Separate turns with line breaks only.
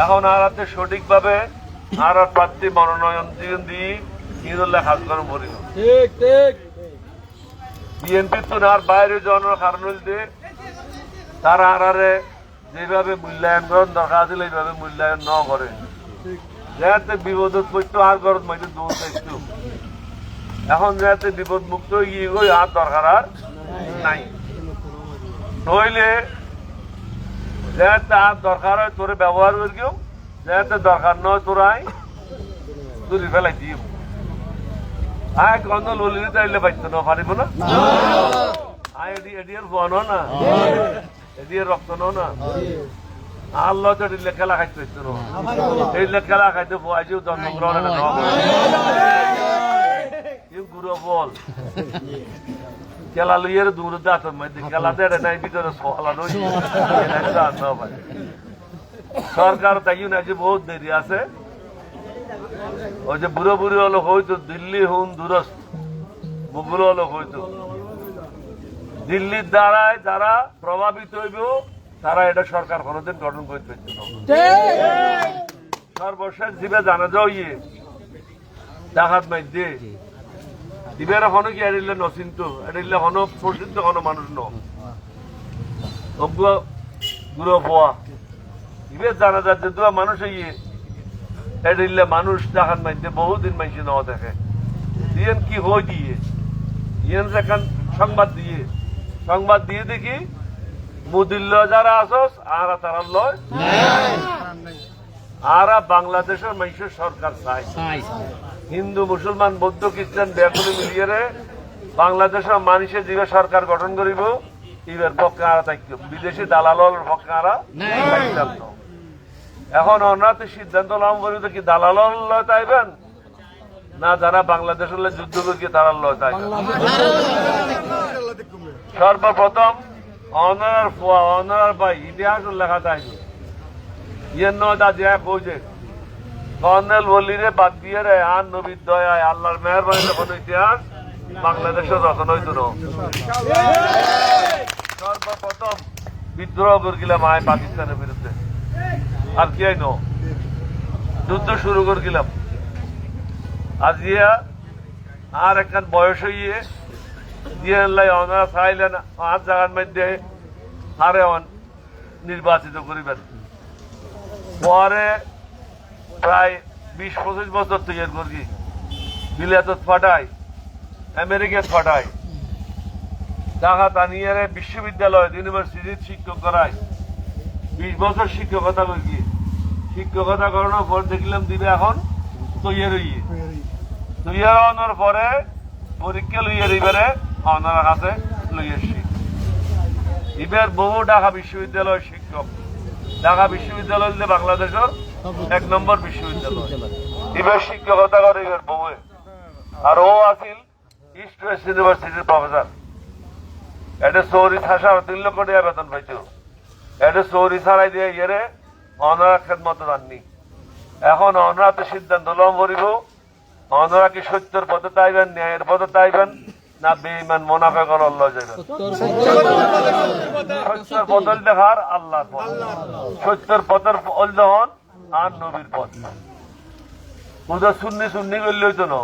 এখন আর সঠিকভাবে আর প্রার্থী মনোনয়ন দিয়ে ঈদুল্লাহ কাজ করেন বলি বিএনপি তো আর বাইরে যাওয়ানোর কারণ হইতে তারা আরে যেভাবে মূল্যায়ন করেন দরকার ছিল এইভাবে মূল্যায়ন ন করে যাতে বিপদত পড়তো আর গরত মাইতে দৌড় চাইতো এখন যাতে বিপদ মুক্ত গিয়ে গই আর দরকার আর নাই নইলে যাতে আর দরকার হয় তোরে ব্যবহার করি কেউ যাতে দরকার নয় তোরাই তুলি ফেলাই দিও আয় গন্ধ ললিতে চাইলে পাইতো না পারিব না আয় এডিয়ার বন না এদিকে রক্ত নো না আল্লাহ তো এদিকে খেলা খাইতে হইতো না এই খেলা খাইতে বয়সেও জন্মগ্রহণ গুরু বল খেলা লইয়ের দূর দাঁতর মধ্যে খেলাতে নাই ভিতরে সলা নই সরকার তাই না যে বহুত দেরি আছে ওই যে বুড়ো বুড়ি হলো হয়তো দিল্লি হুন দূরস্থ মুগুলো হলো হয়তো দিল্লির দ্বারায় যারা প্রভাবিত হইব তারা এটা সরকার কোনদিন গঠন করতে পারছে না সর্বশেষ দিবে জানা যাও ডাকাত মাইতে দিবের এখনো কি এড়িলে নচিন্ত এড়িলে এখনো প্রসিদ্ধ কোনো মানুষ গুলো পোয়া দিবে জানা যায় যে তোমার মানুষ এড়িলে মানুষ ডাকাত মাইতে বহুদিন মাইছে ন দেখে দিয়েন কি হয়ে দিয়ে ইয়েন এখন সংবাদ দিয়ে দেখি মুদিল্ল যারা আসস আর তারা লয় আর বাংলাদেশের মানুষের সরকার চাই হিন্দু মুসলমান বৌদ্ধ খ্রিস্টান ব্যাকুলি মিলিয়ে বাংলাদেশের মানুষের যে সরকার গঠন করিব এবার পক্ষে আর থাকতো বিদেশি দালালর পক্ষে আর এখন আমরা তো সিদ্ধান্ত লাভ করি কি দালাল লয় চাইবেন না যারা বাংলাদেশের যুদ্ধ করিয়ে তারা লয় চাইবেন সর্বপ্রথম অনার ফোয়া অনার ভাই ইতিহাস লেখা তাই ইয়ের নয় দাদি কইছে কর্নেল বলিরে বাদ দিয়ে রে আর নবীর দয়ায় আল্লাহর মেহরবানি যখন ইতিহাস বাংলাদেশের রচনা হইত না সর্বপ্রথম বিদ্রোহ করেছিলাম আয় পাকিস্তানের বিরুদ্ধে আর কি আইন যুদ্ধ শুরু করেছিলাম আজিয়া আর একখান বয়স হইয়ে দিয়ে ওনারা চাইলেন আর জায়গার মধ্যে আরে নির্বাচিত করিবেন পরে প্রায় 20-25 বছর তৈরি করি বিলাত ফাটাই আমেরিকাত ফাটাই ঢাকা তানিয়ে বিশ্ববিদ্যালয় ইউনিভার্সিটির শিক্ষক করায় 20 বছর শিক্ষকতা করি শিক্ষকতা করানোর পর দেখলাম দিবে এখন তৈরি হওয়ার পরে পরীক্ষা লইয়ে এবারে ওনার কাছে লই আসছি এবার বহু ঢাকা বিশ্ববিদ্যালয়ের শিক্ষক ঢাকা বিশ্ববিদ্যালয় বাংলাদেশের 1 নম্বর বিশ্ববিদ্যালয় এবার শিক্ষকতা করে এবার বহু আর ও আছিল ইস্ট ওয়েস্ট ইউনিভার্সিটির প্রফেসর এটা চৌরি থাসা 3 লক্ষ টাকা বেতন পাইত এটা চৌরি ছাড়াই দিয়ে ইয়ে অনারা খেদমত জাননি এখন অনারা তো সিদ্ধান্ত লম করিব অনারা কি সত্যের পথে তাইবেন ন্যায়ের পথে তাইবেন না বেঈমান মুনাফিকর আল্লাহ যাবেন সত্যের বদল দেখার আল্লাহর পথ সত্যের পথের বদল আর নবীর পথ ওদের সুন্নি করলে হইতো না